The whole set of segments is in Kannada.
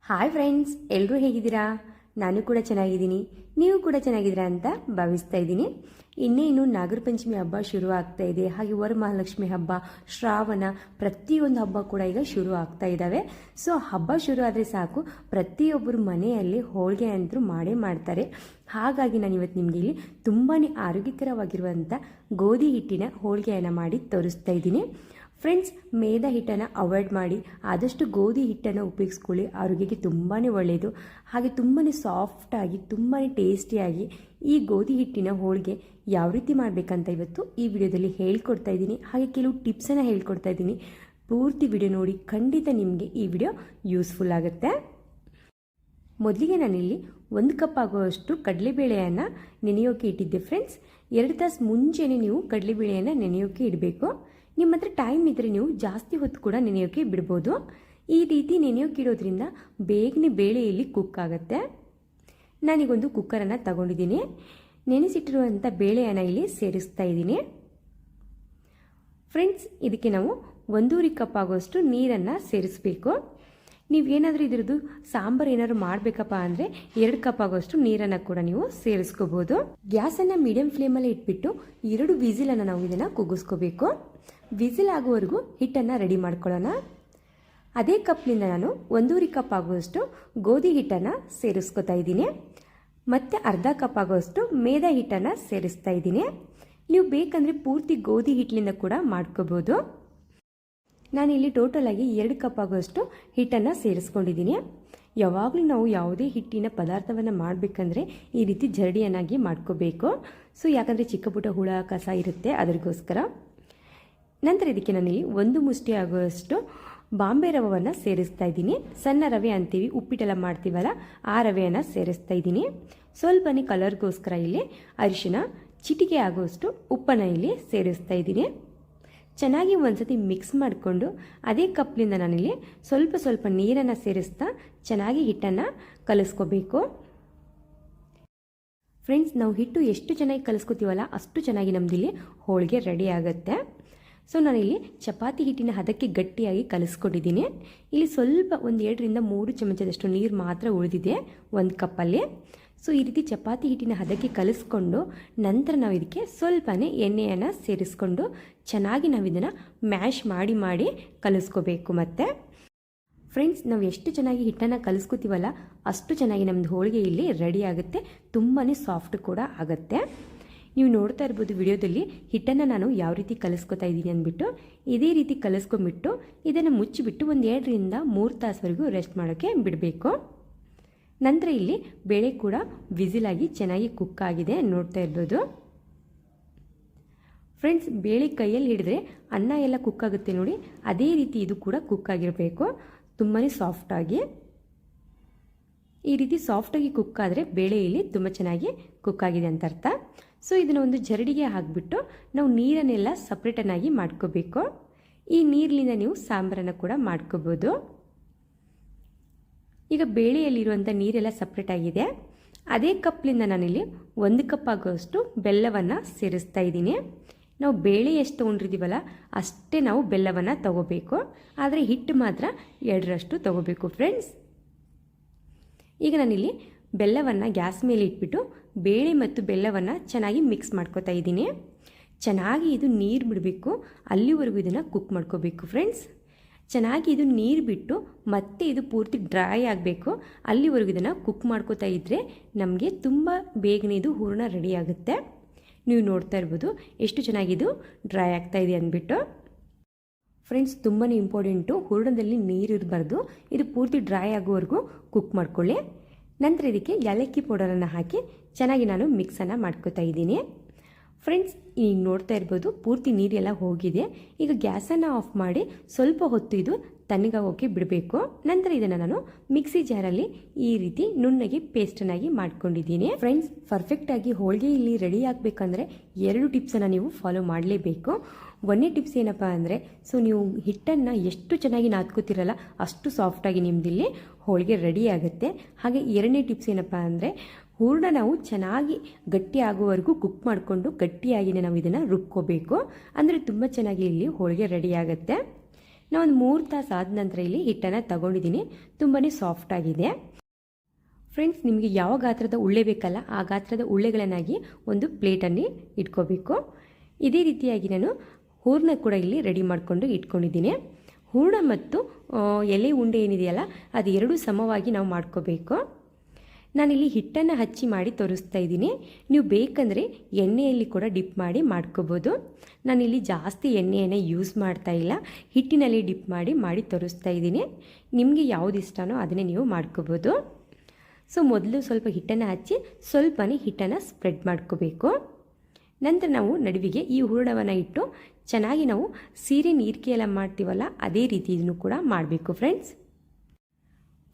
ಹಾಯ್ ಫ್ರೆಂಡ್ಸ್, ಎಲ್ಲರೂ ಹೇಗಿದ್ದೀರಾ? ನಾನು ಕೂಡ ಚೆನ್ನಾಗಿದ್ದೀನಿ. ನೀವು ಕೂಡ ಚೆನ್ನಾಗಿದ್ದೀರಾ ಅಂತ ಭಾವಿಸ್ತಾ ಇದ್ದೀನಿ. ಇನ್ನೇನು ನಾಗರ ಪಂಚಮಿ ಹಬ್ಬ ಶುರು ಆಗ್ತಾ ಇದೆ. ಹಾಗೆ ವರಮಹಾಲಕ್ಷ್ಮಿ ಹಬ್ಬ, ಶ್ರಾವಣ, ಪ್ರತಿಯೊಂದು ಹಬ್ಬ ಕೂಡ ಈಗ ಶುರು ಆಗ್ತಾ ಇದ್ದಾವೆ. ಸೊ ಹಬ್ಬ ಶುರು ಆದರೆ ಸಾಕು, ಪ್ರತಿಯೊಬ್ಬರು ಮನೆಯಲ್ಲಿ ಹೋಳಿಗೆ ಅಂತೂ ಮಾಡೇ ಮಾಡ್ತಾರೆ. ಹಾಗಾಗಿ ನಾನು ಇವತ್ತು ನಿಮಗೆ ಇಲ್ಲಿ ತುಂಬಾ ಆರೋಗ್ಯಕರವಾಗಿರುವಂಥ ಗೋಧಿ ಹಿಟ್ಟಿನ ಹೋಳಿಗೆಯನ್ನು ಮಾಡಿ ತೋರಿಸ್ತಾ ಇದ್ದೀನಿ. ಫ್ರೆಂಡ್ಸ್, ಮೈದಾ ಹಿಟ್ಟನ್ನು ಅವಾಯ್ಡ್ ಮಾಡಿ ಆದಷ್ಟು ಗೋಧಿ ಹಿಟ್ಟನ್ನು ಉಪಯೋಗಿಸ್ಕೊಳ್ಳಿ. ಆರೋಗ್ಯಕ್ಕೆ ತುಂಬಾ ಒಳ್ಳೆಯದು. ಹಾಗೆ ತುಂಬಾ ಸಾಫ್ಟಾಗಿ ತುಂಬಾ ಟೇಸ್ಟಿಯಾಗಿ ಈ ಗೋಧಿ ಹಿಟ್ಟಿನ ಹೋಳಿಗೆ ಯಾವ ರೀತಿ ಮಾಡಬೇಕಂತ ಇವತ್ತು ಈ ವಿಡಿಯೋದಲ್ಲಿ ಹೇಳ್ಕೊಡ್ತಾ ಇದ್ದೀನಿ. ಹಾಗೆ ಕೆಲವು ಟಿಪ್ಸನ್ನು ಹೇಳ್ಕೊಡ್ತಾ ಇದ್ದೀನಿ. ಪೂರ್ತಿ ವಿಡಿಯೋ ನೋಡಿ, ಖಂಡಿತ ನಿಮಗೆ ಈ ವಿಡಿಯೋ ಯೂಸ್ಫುಲ್ ಆಗುತ್ತೆ. ಮೊದಲಿಗೆ ನಾನಿಲ್ಲಿ 1 ಕಪ್ ಆಗುವಷ್ಟು ಕಡಲೆಬೇಳೆಯನ್ನು ನೆನೆಯೋಕೆ ಇಟ್ಟಿದ್ದೆ. ಫ್ರೆಂಡ್ಸ್, 2 ತಾಸು ಮುಂಚೆನೇ ನೀವು ಕಡಲೆಬೇಳೆಯನ್ನು ನೆನೆಯೋಕೆ ಇಡಬೇಕು. ನಿಮ್ಮ ಹತ್ರ ಟೈಮ್ ಇದ್ದರೆ ನೀವು ಜಾಸ್ತಿ ಹೊತ್ತು ಕೂಡ ನೆನೆಯೋಕೆ ಬಿಡ್ಬೋದು. ಈ ರೀತಿ ನೆನೆಯೋಕೆ ಇಡೋದ್ರಿಂದ ಬೇಗನೆ ಬೇಳೆಯಲ್ಲಿ ಕುಕ್ ಆಗುತ್ತೆ. ನಾನೀಗೊಂದು ಕುಕ್ಕರನ್ನು ತಗೊಂಡಿದ್ದೀನಿ. ನೆನೆಸಿಟ್ಟಿರುವಂಥ ಬೇಳೆಯನ್ನು ಇಲ್ಲಿ ಸೇರಿಸ್ತಾ ಇದ್ದೀನಿ. ಫ್ರೆಂಡ್ಸ್, ಇದಕ್ಕೆ ನಾವು 1.5 ಕಪ್ ಆಗುವಷ್ಟು ನೀರನ್ನು ಸೇರಿಸಬೇಕು. ನೀವೇನಾದರೂ ಇದ್ರದ್ದು ಸಾಂಬಾರು ಏನಾದ್ರು ಮಾಡಬೇಕಪ್ಪ ಅಂದರೆ 2 ಕಪ್ ಆಗೋಷ್ಟು ನೀರನ್ನು ಕೂಡ ನೀವು ಸೇರಿಸ್ಕೋಬೋದು. ಗ್ಯಾಸನ್ನು ಮೀಡಿಯಂ ಫ್ಲೇಮಲ್ಲಿ ಇಟ್ಬಿಟ್ಟು 2 ವಿಸಿಲನ್ನು ನಾವು ಇದನ್ನು ಕುಗ್ಗಿಸ್ಕೋಬೇಕು. ವಿಸಿಲ್ ಆಗುವವರೆಗೂ ಹಿಟ್ಟನ್ನು ರೆಡಿ ಮಾಡ್ಕೊಳ್ಳೋಣ. ಅದೇ ಕಪ್ನಿಂದ ನಾನು 1.5 ಕಪ್ ಆಗುವಷ್ಟು ಗೋಧಿ ಹಿಟ್ಟನ್ನು ಸೇರಿಸ್ಕೊತಾ ಇದ್ದೀನಿ. ಮತ್ತು ಅರ್ಧ ಕಪ್ ಆಗುವಷ್ಟು ಮೈದಾ ಹಿಟ್ಟನ್ನು ಸೇರಿಸ್ತಾ ಇದ್ದೀನಿ. ನೀವು ಬೇಕಂದರೆ ಪೂರ್ತಿ ಗೋಧಿ ಹಿಟ್ಟಿನಿಂದ ಕೂಡ ಮಾಡ್ಕೋಬೋದು. ನಾನಿಲ್ಲಿ ಟೋಟಲಾಗಿ 2 ಕಪ್ ಆಗುವಷ್ಟು ಹಿಟ್ಟನ್ನು ಸೇರಿಸ್ಕೊಂಡಿದ್ದೀನಿ. ಯಾವಾಗಲೂ ನಾವು ಯಾವುದೇ ಹಿಟ್ಟಿನ ಪದಾರ್ಥವನ್ನು ಮಾಡಬೇಕಂದ್ರೆ ಈ ರೀತಿ ಜರಡಿಯನ್ನಾಗಿ ಮಾಡ್ಕೋಬೇಕು. ಸೊ ಯಾಕಂದರೆ ಚಿಕ್ಕ ಪುಟ್ಟ ಹುಳ ಕಸ ಇರುತ್ತೆ, ಅದಕ್ಕೋಸ್ಕರ. ನಂತರ ಇದಕ್ಕೆ ನಾನಿಲ್ಲಿ 1 ಮುಷ್ಟಿ ಆಗುವಷ್ಟು ಬಾಂಬೆ ರವೆಯನ್ನು ಸೇರಿಸ್ತಾ ಇದ್ದೀನಿ. ಸಣ್ಣ ರವೆ ಅಂತೀವಿ, ಉಪ್ಪಿಟ್ಟೆಲ್ಲ ಮಾಡ್ತೀವಲ್ಲ, ಆ ರವೆಯನ್ನು ಸೇರಿಸ್ತಾ ಇದ್ದೀನಿ. ಸ್ವಲ್ಪನೇ ಕಲರ್ಗೋಸ್ಕರ ಇಲ್ಲಿ ಅರಿಶಿನ, ಚಿಟಿಕೆ ಆಗುವಷ್ಟು ಉಪ್ಪನ್ನು ಇಲ್ಲಿ ಸೇರಿಸ್ತಾ ಇದ್ದೀನಿ. ಚೆನ್ನಾಗಿ ಒಂದ್ಸತಿ ಮಿಕ್ಸ್ ಮಾಡಿಕೊಂಡು ಅದೇ ಕಪ್ನಿಂದ ನಾನಿಲ್ಲಿ ಸ್ವಲ್ಪ ನೀರನ್ನು ಸೇರಿಸ್ತಾ ಚೆನ್ನಾಗಿ ಹಿಟ್ಟನ್ನು ಕಲಿಸ್ಕೋಬೇಕು. ಫ್ರೆಂಡ್ಸ್, ನಾವು ಹಿಟ್ಟು ಎಷ್ಟು ಚೆನ್ನಾಗಿ ಕಲಿಸ್ಕೋತೀವಲ್ಲ ಅಷ್ಟು ಚೆನ್ನಾಗಿ ನಮ್ಮದಿಲ್ಲಿ ಹೋಳಿಗೆ ರೆಡಿ ಆಗುತ್ತೆ. ಸೊ ನಾನಿಲ್ಲಿ ಚಪಾತಿ ಹಿಟ್ಟಿನ ಹದಕ್ಕೆ ಗಟ್ಟಿಯಾಗಿ ಕಲಿಸ್ಕೊಂಡಿದ್ದೀನಿ. ಇಲ್ಲಿ ಸ್ವಲ್ಪ 1-2 ರಿಂದ 3 ಚಮಚದಷ್ಟು ನೀರು ಮಾತ್ರ ಉಳಿದಿದೆ 1 ಕಪ್ಪಲ್ಲಿ. ಸೊ ಈ ರೀತಿ ಚಪಾತಿ ಹಿಟ್ಟಿನ ಹದಕ್ಕೆ ಕಲಿಸ್ಕೊಂಡು ನಂತರ ನಾವು ಇದಕ್ಕೆ ಸ್ವಲ್ಪನೇ ಎಣ್ಣೆಯನ್ನು ಸೇರಿಸ್ಕೊಂಡು ಚೆನ್ನಾಗಿ ನಾವು ಇದನ್ನು ಮ್ಯಾಶ್ ಮಾಡಿ ಕಲಿಸ್ಕೋಬೇಕು. ಮತ್ತು ಫ್ರೆಂಡ್ಸ್, ನಾವು ಎಷ್ಟು ಚೆನ್ನಾಗಿ ಹಿಟ್ಟನ್ನು ಕಲಿಸ್ಕೋತೀವಲ್ಲ ಅಷ್ಟು ಚೆನ್ನಾಗಿ ನಮ್ಮದು ಹೋಳಿಗೆ ಇಲ್ಲಿ ರೆಡಿ ಆಗುತ್ತೆ. ತುಂಬಾ ಸಾಫ್ಟ್ ಕೂಡ ಆಗುತ್ತೆ. ನೀವು ನೋಡ್ತಾ ಇರ್ಬೋದು ವಿಡಿಯೋದಲ್ಲಿ ಹಿಟ್ಟನ್ನು ನಾನು ಯಾವ ರೀತಿ ಕಲಿಸ್ಕೊತಾ ಇದ್ದೀನಿ ಅಂದ್ಬಿಟ್ಟು. ಇದೇ ರೀತಿ ಕಲಿಸ್ಕೊಂಡ್ಬಿಟ್ಟು ಇದನ್ನು ಮುಚ್ಚಿಬಿಟ್ಟು 1-2 ರಿಂದ 3 ತಾಸುವರೆಗೂ ರೆಸ್ಟ್ ಮಾಡೋಕ್ಕೆ ಬಿಡಬೇಕು. ನಂತರ ಇಲ್ಲಿ ಬೇಳೆ ಕೂಡ ವಿಸಿಲಾಗಿ ಚೆನ್ನಾಗಿ ಕುಕ್ ಆಗಿದೆ, ನೋಡ್ತಾ ಇರ್ಬೋದು. ಫ್ರೆಂಡ್ಸ್, ಬೇಳೆ ಕೈಯಲ್ಲಿ ಹಿಡಿದ್ರೆ ಅನ್ನ ಎಲ್ಲ ಕುಕ್ ಆಗುತ್ತೆ ನೋಡಿ, ಅದೇ ರೀತಿ ಇದು ಕೂಡ ಕುಕ್ ಆಗಿರಬೇಕು. ತುಂಬಾ ಸಾಫ್ಟಾಗಿ, ಈ ರೀತಿ ಸಾಫ್ಟಾಗಿ ಕುಕ್ ಆದರೆ ಬೇಳೆ ಇಲ್ಲಿ ತುಂಬ ಚೆನ್ನಾಗಿ ಕುಕ್ ಆಗಿದೆ ಅಂತ ಅರ್ಥ. ಸೊ ಇದನ್ನು ಒಂದು ಜರಡಿಗೆ ಹಾಕಿಬಿಟ್ಟು ನಾವು ನೀರನ್ನೆಲ್ಲ ಸಪ್ರೇಟನ್ನಾಗಿ ಮಾಡ್ಕೋಬೇಕು. ಈ ನೀರಿನಿಂದ ನೀವು ಸಾಂಬಾರನ್ನು ಕೂಡ ಮಾಡ್ಕೋಬೋದು. ಈಗ ಬೇಳೆಯಲ್ಲಿರುವಂಥ ನೀರೆಲ್ಲ ಸಪ್ರೇಟ್ ಆಗಿದೆ. ಅದೇ ಕಪ್ಲಿಂದ ನಾನಿಲ್ಲಿ 1 ಕಪ್ ಆಗುವಷ್ಟು ಬೆಲ್ಲವನ್ನು ಸೇರಿಸ್ತಾ ಇದ್ದೀನಿ. ನಾವು ಬೇಳೆ ಎಷ್ಟು ತೊಗೊಂಡಿರ್ತೀವಲ್ಲ ಅಷ್ಟೇ ನಾವು ಬೆಲ್ಲವನ್ನು ತಗೋಬೇಕು. ಆದರೆ ಹಿಟ್ಟು ಮಾತ್ರ 2ರಷ್ಟು ತಗೋಬೇಕು. ಫ್ರೆಂಡ್ಸ್, ಈಗ ನಾನಿಲ್ಲಿ ಬೆಲ್ಲವನ್ನು ಗ್ಯಾಸ್ ಮೇಲೆ ಇಟ್ಬಿಟ್ಟು ಬೇಳೆ ಮತ್ತು ಬೆಲ್ಲವನ್ನು ಚೆನ್ನಾಗಿ ಮಿಕ್ಸ್ ಮಾಡ್ಕೋತಾ ಇದ್ದೀನಿ. ಚೆನ್ನಾಗಿ ಇದು ನೀರು ಬಿಡಬೇಕು, ಅಲ್ಲಿವರೆಗೂ ಇದನ್ನು ಕುಕ್ ಮಾಡ್ಕೋಬೇಕು. ಫ್ರೆಂಡ್ಸ್, ಚೆನ್ನಾಗಿ ಇದು ನೀರು ಬಿಟ್ಟು ಮತ್ತೆ ಇದು ಪೂರ್ತಿ ಡ್ರೈ ಆಗಬೇಕು, ಅಲ್ಲಿವರೆಗೂ ಇದನ್ನು ಕುಕ್ ಮಾಡ್ಕೋತಾ ಇದ್ದರೆ ನಮಗೆ ತುಂಬ ಬೇಗನೆ ಇದು ಹೂರಣ ರೆಡಿ ಆಗುತ್ತೆ. ನೀವು ನೋಡ್ತಾ ಇರ್ಬೋದು ಎಷ್ಟು ಚೆನ್ನಾಗಿದು ಡ್ರೈ ಆಗ್ತಾ ಇದೆ ಅಂದ್ಬಿಟ್ಟು. ಫ್ರೆಂಡ್ಸ್, ತುಂಬಾ ಇಂಪಾರ್ಟೆಂಟು, ಹೂರಣದಲ್ಲಿ ನೀರು ಇರಬಾರ್ದು. ಇದು ಪೂರ್ತಿ ಡ್ರೈ ಆಗೋವರೆಗೂ ಕುಕ್ ಮಾಡ್ಕೊಳ್ಳಿ. ನಂತರ ಇದಕ್ಕೆ ಏಲಕ್ಕಿ ಪೌಡರನ್ನು ಹಾಕಿ ಚೆನ್ನಾಗಿ ನಾನು ಮಿಕ್ಸನ್ನು ಮಾಡ್ಕೋತಾ ಇದ್ದೀನಿ. ಫ್ರೆಂಡ್ಸ್, ಈಗ ನೋಡ್ತಾ ಇರ್ಬೋದು ಪೂರ್ತಿ ನೀರೆಲ್ಲ ಹೋಗಿದೆ. ಈಗ ಗ್ಯಾಸನ್ನು ಆಫ್ ಮಾಡಿ ಸ್ವಲ್ಪ ಹೊತ್ತು ಇದು ತಣ್ಣಗಾಗೋಕೆ ಬಿಡಬೇಕು. ನಂತರ ಇದನ್ನು ನಾನು ಮಿಕ್ಸಿ ಜಾರಲ್ಲಿ ಈ ರೀತಿ ನುಣ್ಣಗೆ ಪೇಸ್ಟನ್ನಾಗಿ ಮಾಡ್ಕೊಂಡಿದ್ದೀನಿ. ಫ್ರೆಂಡ್ಸ್, ಪರ್ಫೆಕ್ಟಾಗಿ ಹೋಳಿಗೆ ಇಲ್ಲಿ ರೆಡಿ ಆಗಬೇಕಂದ್ರೆ 2 ಟಿಪ್ಸನ್ನು ನೀವು ಫಾಲೋ ಮಾಡಲೇಬೇಕು. 1ನೇ ಟಿಪ್ಸ್ ಏನಪ್ಪ ಅಂದರೆ, ಸೊ ನೀವು ಹಿಟ್ಟನ್ನು ಎಷ್ಟು ಚೆನ್ನಾಗಿ ನಾದ್ಕೋತಿರಲ್ಲ ಅಷ್ಟು ಸಾಫ್ಟಾಗಿ ನಿಮ್ಮದಿಲ್ಲಿ ಹೋಳಿಗೆ ರೆಡಿ ಆಗುತ್ತೆ. ಹಾಗೆ 2ನೇ ಟಿಪ್ಸ್ ಏನಪ್ಪ ಅಂದರೆ, ಹೂರಣ ನಾವು ಚೆನ್ನಾಗಿ ಗಟ್ಟಿ ಆಗುವವರೆಗೂ ಕುಕ್ ಮಾಡಿಕೊಂಡು ಗಟ್ಟಿಯಾಗಿಯೇ ನಾವು ಇದನ್ನು ರುಬ್ಕೋಬೇಕು. ಅಂದರೆ ತುಂಬ ಚೆನ್ನಾಗಿ ಇಲ್ಲಿ ಹೋಳಿಗೆ ರೆಡಿ ಆಗುತ್ತೆ. ನಾನು ಒಂದು 3 ತಾಸು ಆದ ನಂತರ ಇಲ್ಲಿ ಹಿಟ್ಟನ್ನು ತಗೊಂಡಿದ್ದೀನಿ. ತುಂಬಾ ಸಾಫ್ಟ್ ಆಗಿದೆ. ಫ್ರೆಂಡ್ಸ್, ನಿಮಗೆ ಯಾವ ಗಾತ್ರದ ಉಳ್ಳೆ ಬೇಕಲ್ಲ ಆ ಗಾತ್ರದ ಉಳ್ಳೆಗಳನ್ನಾಗಿ ಒಂದು ಪ್ಲೇಟಲ್ಲಿ ಇಟ್ಕೋಬೇಕು. ಇದೇ ರೀತಿಯಾಗಿ ನಾನು ಹೂರಣ ಕೂಡ ಇಲ್ಲಿ ರೆಡಿ ಮಾಡಿಕೊಂಡು ಇಟ್ಕೊಂಡಿದ್ದೀನಿ. ಹೂರಣ ಮತ್ತು ಎಲೆ ಉಂಡೆ ಏನಿದೆಯಲ್ಲ ಅದು ಎರಡೂ ಸಮವಾಗಿ ನಾವು ಮಾಡ್ಕೋಬೇಕು. ನಾನಿಲ್ಲಿ ಹಿಟ್ಟನ್ನು ಹಚ್ಚಿ ಮಾಡಿ ತೋರಿಸ್ತಾ ಇದ್ದೀನಿ. ನೀವು ಬೇಕಂದರೆ ಎಣ್ಣೆಯಲ್ಲಿ ಕೂಡ ಡಿಪ್ ಮಾಡಿ ಮಾಡ್ಕೋಬೋದು. ನಾನಿಲ್ಲಿ ಜಾಸ್ತಿ ಎಣ್ಣೆಯನ್ನು ಯೂಸ್ ಮಾಡ್ತಾ ಇಲ್ಲ, ಹಿಟ್ಟಿನಲ್ಲಿ ಡಿಪ್ ಮಾಡಿ ತೋರಿಸ್ತಾ ಇದ್ದೀನಿ. ನಿಮಗೆ ಯಾವುದು ಇಷ್ಟನೋ ಅದನ್ನೇ ನೀವು ಮಾಡ್ಕೋಬೋದು. ಸೊ ಮೊದಲು ಸ್ವಲ್ಪ ಹಿಟ್ಟನ್ನು ಹಚ್ಚಿ ಸ್ವಲ್ಪನೇ ಹಿಟ್ಟನ್ನು ಸ್ಪ್ರೆಡ್ ಮಾಡ್ಕೋಬೇಕು. ನಂತರ ನಾವು ನಡುವಿಗೆ ಈ ಹೂರಣವನ್ನು ಇಟ್ಟು ಚೆನ್ನಾಗಿ ನಾವು ಸೀರೆ ನೀರಿಕೆ ಎಲ್ಲ ಮಾಡ್ತೀವಲ್ಲ ಅದೇ ರೀತಿ ಇದನ್ನು ಕೂಡ ಮಾಡಬೇಕು.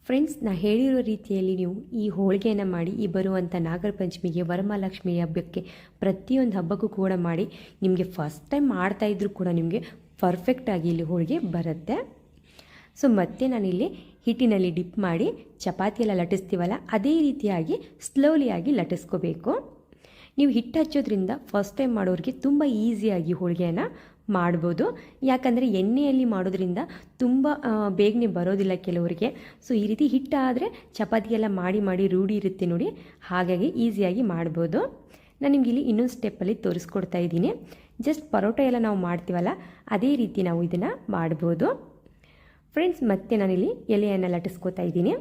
ಫ್ರೆಂಡ್ಸ್, ನಾ ಹೇಳಿರೋ ರೀತಿಯಲ್ಲಿ ನೀವು ಈ ಹೋಳಿಗೆಯನ್ನು ಮಾಡಿ ಈ ಬರುವಂಥ ನಾಗರ ಪಂಚಮಿಗೆ, ವರಮಹಾಲಕ್ಷ್ಮಿ ಹಬ್ಬಕ್ಕೆ, ಪ್ರತಿಯೊಂದು ಹಬ್ಬಕ್ಕೂ ಕೂಡ ಮಾಡಿ ನಿಮಗೆ ಫಸ್ಟ್ ಟೈಮ್ ಮಾಡ್ತಾಯಿದ್ರು ಕೂಡ ನಿಮಗೆ ಪರ್ಫೆಕ್ಟಾಗಿ ಇಲ್ಲಿ ಹೋಳಿಗೆ ಬರುತ್ತೆ. ಸೊ ಮತ್ತೆ ನಾನಿಲ್ಲಿ ಹಿಟ್ಟಿನಲ್ಲಿ ಡಿಪ್ ಮಾಡಿ ಚಪಾತಿ ಎಲ್ಲ ಲಟ್ಟಿಸ್ತೀವಲ್ಲ ಅದೇ ರೀತಿಯಾಗಿ ಸ್ಲೋಲಿಯಾಗಿ ಲಟ್ಟಿಸ್ಕೋಬೇಕು. ನೀವು ಹಿಟ್ಟು ಹಚ್ಚೋದ್ರಿಂದ ಫಸ್ಟ್ ಟೈಮ್ ಮಾಡೋರಿಗೆ ತುಂಬ ಈಸಿಯಾಗಿ ಹೋಳಿಗೆಯನ್ನು ಮಾಡ್ಬೋದು. ಯಾಕಂದರೆ ಎಣ್ಣೆಯಲ್ಲಿ ಮಾಡೋದ್ರಿಂದ ತುಂಬ ಬೇಗನೆ ಬರೋದಿಲ್ಲ ಕೆಲವರಿಗೆ. ಸೊ ಈ ರೀತಿ ಹಿಟ್ಟಾದರೆ ಚಪಾತಿ ಎಲ್ಲ ಮಾಡಿ ರೂಢಿ ಇರುತ್ತೆ ನೋಡಿ, ಹಾಗಾಗಿ ಈಸಿಯಾಗಿ ಮಾಡ್ಬೋದು. ನಾನು ನಿಮ್ಗೆ ಇಲ್ಲಿ ಇನ್ನೊಂದು ಸ್ಟೆಪ್ಪಲ್ಲಿ ತೋರಿಸ್ಕೊಡ್ತಾ ಇದ್ದೀನಿ. ಜಸ್ಟ್ ಪರೋಟ ಎಲ್ಲ ನಾವು ಮಾಡ್ತೀವಲ್ಲ ಅದೇ ರೀತಿ ನಾವು ಇದನ್ನು ಮಾಡ್ಬೋದು. ಫ್ರೆಂಡ್ಸ್, ಮತ್ತೆ ನಾನಿಲ್ಲಿ ಎಲೆಯನ್ನು ಲಟ್ಟಿಸ್ಕೋತಾ ಇದ್ದೀನಿ.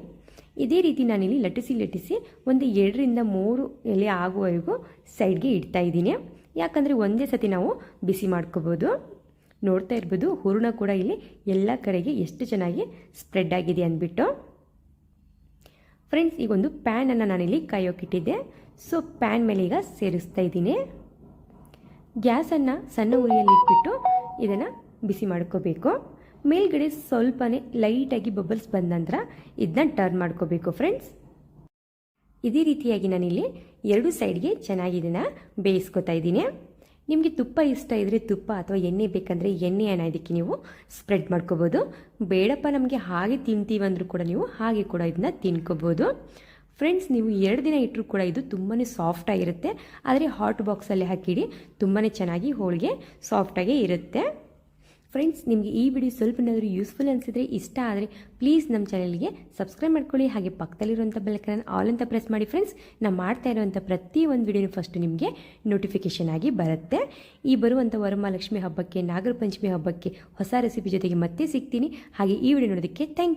ಇದೇ ರೀತಿ ನಾನಿಲ್ಲಿ ಲಟ್ಟಿಸಿ ಒಂದು 2 ರಿಂದ 3 ಎಲೆ ಆಗುವವರೆಗೂ ಸೈಡ್ಗೆ ಇಡ್ತಾ ಇದ್ದೀನಿ. ಯಾಕಂದರೆ ಒಂದೇ ಸತಿ ನಾವು ಬಿಸಿ ಮಾಡ್ಕೋಬೋದು. ನೋಡ್ತಾ ಇರ್ಬೋದು ಹೂರಣ ಕೂಡ ಇಲ್ಲಿ ಎಲ್ಲ ಕಡೆಗೆ ಎಷ್ಟು ಚೆನ್ನಾಗಿ ಸ್ಪ್ರೆಡ್ ಆಗಿದೆ ಅಂದ್ಬಿಟ್ಟು. ಫ್ರೆಂಡ್ಸ್, ಈಗೊಂದು ಪ್ಯಾನನ್ನು ನಾನಿಲ್ಲಿ ಕಾಯೋಕ್ಕಿಟ್ಟಿದ್ದೆ. ಸೊ ಪ್ಯಾನ್ ಮೇಲೆ ಈಗ ಸೇರಿಸ್ತಾ ಇದ್ದೀನಿ. ಗ್ಯಾಸನ್ನು ಸಣ್ಣ ಉರಿಯಲ್ಲಿ ಇಟ್ಬಿಟ್ಟು ಇದನ್ನು ಬಿಸಿ ಮಾಡ್ಕೋಬೇಕು. ಮೇಲ್ಗಡೆ ಸ್ವಲ್ಪನೇ ಲೈಟಾಗಿ ಬಬಲ್ಸ್ ಬಂದ ನಂತರ ಇದನ್ನ ಟರ್ನ್ ಮಾಡ್ಕೋಬೇಕು. ಫ್ರೆಂಡ್ಸ್, ಇದೇ ರೀತಿಯಾಗಿ ನಾನಿಲ್ಲಿ 2 ಸೈಡ್ಗೆ ಚೆನ್ನಾಗಿ ಇದನ್ನು ಬೇಯಿಸ್ಕೊತಾ ಇದ್ದೀನಿ. ನಿಮಗೆ ತುಪ್ಪ ಇಷ್ಟ ಇದ್ದರೆ ತುಪ್ಪ ಅಥವಾ ಎಣ್ಣೆ ಬೇಕಂದರೆ ಎಣ್ಣೆಯನ್ನು ಇದಕ್ಕೆ ನೀವು ಸ್ಪ್ರೆಡ್ ಮಾಡ್ಕೋಬೋದು. ಬೇಡಪ್ಪ ನಮಗೆ ಹಾಗೆ ತಿಂತೀವಂದ್ರೂ ಕೂಡ ನೀವು ಹಾಗೆ ಕೂಡ ಇದನ್ನ ತಿನ್ಕೋಬೋದು. ಫ್ರೆಂಡ್ಸ್, ನೀವು 2 ದಿನ ಇಟ್ಟರೂ ಕೂಡ ಇದು ತುಂಬಾ ಸಾಫ್ಟಾಗಿರುತ್ತೆ. ಆದರೆ ಹಾಟ್ ಬಾಕ್ಸಲ್ಲಿ ಹಾಕಿಡಿ, ತುಂಬಾ ಚೆನ್ನಾಗಿ ಹೋಳಿಗೆ ಸಾಫ್ಟಾಗೇ ಇರುತ್ತೆ. ಫ್ರೆಂಡ್ಸ್, ನಿಮಗೆ ಈ ವಿಡಿಯೋ ಸ್ವಲ್ಪನಾದರೂ ಯೂಸ್ಫುಲ್ ಅನಿಸಿದರೆ, ಇಷ್ಟ ಆದರೆ ಪ್ಲೀಸ್ ನಮ್ಮ ಚಾನಲ್ಗೆ ಸಬ್ಸ್ಕ್ರೈಬ್ ಮಾಡ್ಕೊಳ್ಳಿ. ಹಾಗೆ ಪಕ್ಕದಲ್ಲಿರುವಂಥ ಬೆಲ್ಲೈಕನ್ ಆಲ್ ಅಂತ ಪ್ರೆಸ್ ಮಾಡಿ. ಫ್ರೆಂಡ್ಸ್, ನಾವು ಮಾಡ್ತಾ ಇರುವಂಥ ಪ್ರತಿಯೊಂದು ವಿಡಿಯೋನು ಫಸ್ಟ್ ನಿಮಗೆ ನೋಟಿಫಿಕೇಷನ್ ಆಗಿ ಬರುತ್ತೆ. ಈ ಬರುವಂಥ ವರಮಹಾಲಕ್ಷ್ಮಿ ಹಬ್ಬಕ್ಕೆ, ನಾಗರ ಪಂಚಮಿ ಹಬ್ಬಕ್ಕೆ ಹೊಸ ರೆಸಿಪಿ ಜೊತೆಗೆ ಮತ್ತೆ ಸಿಗ್ತೀನಿ. ಹಾಗೆ ಈ ವಿಡಿಯೋ ನೋಡೋದಕ್ಕೆ ಥ್ಯಾಂಕ್ ಯು.